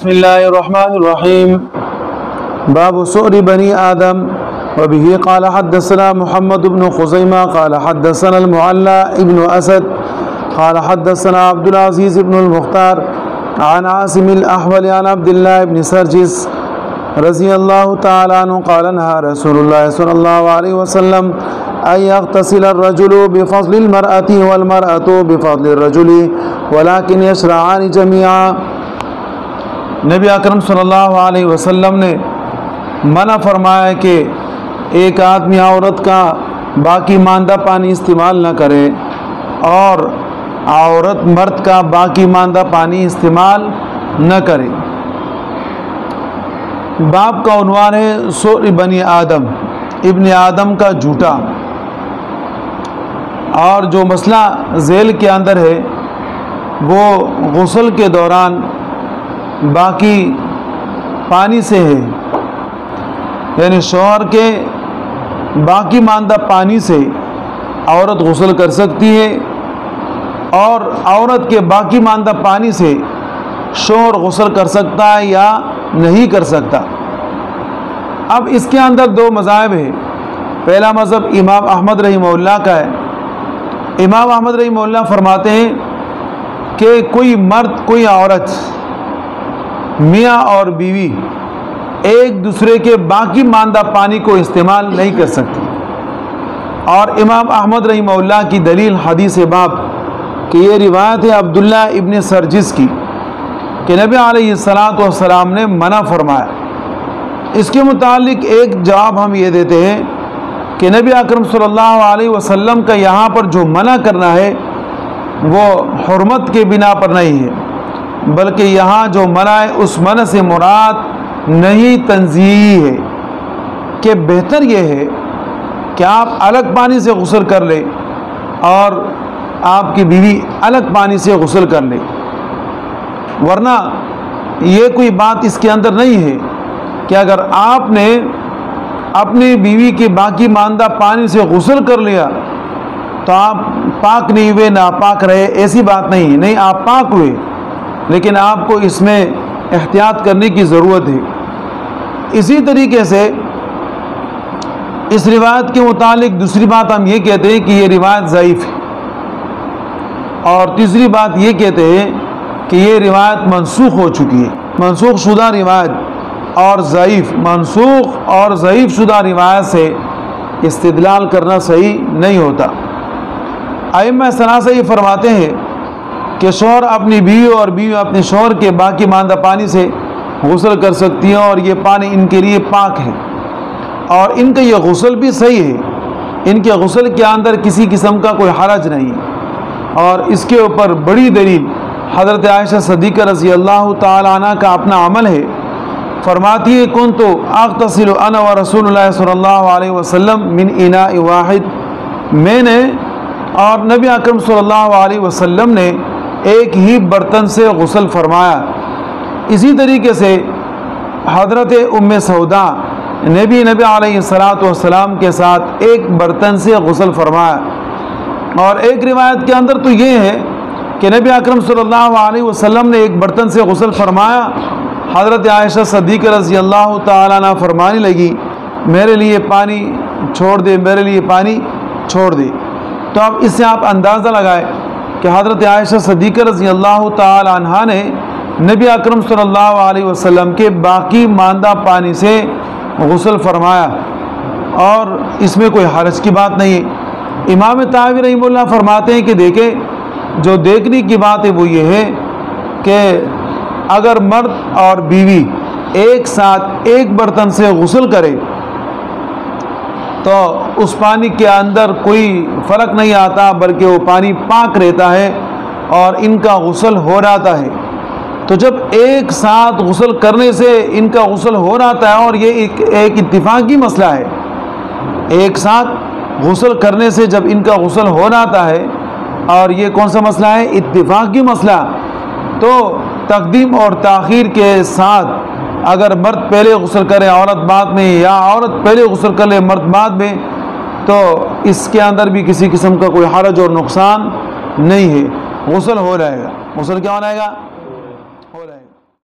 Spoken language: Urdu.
بسم الله الرحمن الرحيم. باب سؤر بني آدم. وبه قال حدثنا محمد بن خزيمة قال حدثنا المعلى ابن أسد قال حدثنا عبد العزيز بن المختار عن عاصم الأحول عن عبد الله بن سرجس رضي الله تعالى عنه قال نهى رسول الله صلى الله عليه وسلم أن يغتسل الرجل بفضل المرأة والمرأة بفضل الرجل ولكن يشرعان جميعا. نبی اکرم صلی اللہ علیہ وسلم نے منع فرمایا کہ ایک آدمی عورت کا باقی ماندہ پانی استعمال نہ کرے اور عورت مرد کا باقی ماندہ پانی استعمال نہ کرے. باب کا عنوان ہے سؤر بنی آدم، ابن آدم کا جھوٹا. اور جو مسئلہ ذیل کے اندر ہے وہ غسل کے دوران باقی پانی سے ہے، یعنی شوہر کے باقی ماندہ پانی سے عورت غسل کر سکتی ہے اور عورت کے باقی ماندہ پانی سے شوہر غسل کر سکتا ہے یا نہیں کر سکتا. اب اس کے اندر دو مذاہب ہیں. پہلا مذہب امام احمد رحمہ اللہ کا ہے. امام احمد رحمہ اللہ فرماتے ہیں کہ کوئی مرد کوئی عورت، میاں اور بیوی ایک دوسرے کے باقی ماندہ پانی کو استعمال نہیں کر سکتی. اور امام احمد رحمہ اللہ کی دلیل حدیث باب کہ یہ روایت ہے عبداللہ ابن سرجس کی کہ نبی علیہ السلام نے منع فرمایا. اس کے متعلق ایک جواب ہم یہ دیتے ہیں کہ نبی اکرم صلی اللہ علیہ وسلم کا یہاں پر جو منع کرنا ہے وہ حرمت کے بنا پر نہیں ہے، بلکہ یہاں جو منع ہے اس منع سے مراد نہیں تنزیہی ہے کہ بہتر یہ ہے کہ آپ الگ پانی سے غسل کر لیں اور آپ کی بیوی الگ پانی سے غسل کر لے. ورنہ یہ کوئی بات اس کے اندر نہیں ہے کہ اگر آپ نے اپنی بیوی کے باقی ماندہ پانی سے غسل کر لیا تو آپ پاک نہیں ہوئے، ناپاک رہے، ایسی بات نہیں ہے. نہیں، آپ پاک ہوئے، لیکن آپ کو اس میں احتیاط کرنے کی ضرورت ہے. اسی طریقے سے اس روایت کے متعلق دوسری بات ہم یہ کہتے ہیں کہ یہ روایت ضعیف ہے، اور تیسری بات یہ کہتے ہیں کہ یہ روایت منسوخ ہو چکی ہے. منسوخ شدہ روایت اور ضعیف، منسوخ اور ضعیف شدہ روایت سے استدلال کرنا صحیح نہیں ہوتا. ائمہ ثلاثہ یہ فرماتے ہیں کہ شوہر اپنی بیوی اور بیوی اپنے شوہر کے باقی ماندہ پانی سے غسل کر سکتی ہیں اور یہ پانی ان کے لیے پاک ہے، اور ان کا یہ غسل بھی صحیح ہے. ان کے غسل کے اندر کسی قسم کا کوئی حرج نہیں. اور اس کے اوپر بڑی دلیل حضرت عائشہ صدیقہ رضی اللہ تعالی عنہ کا اپنا عمل ہے. فرماتی ہے کنت اغتسل انا ورسول اللہ صلی اللہ علیہ وسلم من اناء واحد. میں نے اور نبی اکرم صلی اللہ علیہ وسلم نے ایک ہی برتن سے غسل فرمایا. اسی طریقے سے حضرت ام سودا نے بھی نبی علیہ السلام کے ساتھ ایک برتن سے غسل فرمایا. اور ایک روایت کے اندر تو یہ ہے کہ نبی اکرم صلی اللہ علیہ وسلم نے ایک برتن سے غسل فرمایا. حضرت عائشہ صدیقہ رضی اللہ تعالیٰ عنہ فرمانے لگی میرے لیے پانی چھوڑ دے، میرے لیے پانی چھوڑ دے. تو اب اس سے آپ اندازہ لگائے کہ حضرت عائشہ صدیقہ رضی اللہ تعالی عنہا نے نبی اکرم صلی اللہ علیہ وسلم کے باقی ماندہ پانی سے غسل فرمایا، اور اس میں کوئی حرج کی بات نہیں ہے. امام طحاوی رحمہ اللہ فرماتے ہیں کہ دیکھیں، جو دیکھنے کی بات ہے وہ یہ ہے کہ اگر مرد اور بیوی ایک ساتھ ایک برتن سے غسل کرے تو اس پانی کے اندر کوئی فرق نہیں آتا، بلکہ وہ پانی پاک رہتا ہے اور ان کا غسل ہو جاتا ہے. تو جب ایک ساتھ غسل کرنے سے ان کا غسل ہو جاتا ہے، اور یہ ایک اتفاقی مسئلہ ہے، ایک ساتھ غسل کرنے سے جب ان کا غسل ہو جاتا ہے، اور یہ کون سا مسئلہ ہے؟ اتفاقی مسئلہ. تو تقدیم اور تاخیر کے ساتھ اگر مرد پہلے غسل کرے عورت بعد میں، یا عورت پہلے غسل کر لے مرد بعد میں، تو اس کے اندر بھی کسی قسم کا کوئی حرج اور نقصان نہیں ہے. غسل ہو جائے گا. غسل کیا ہو جائے گا؟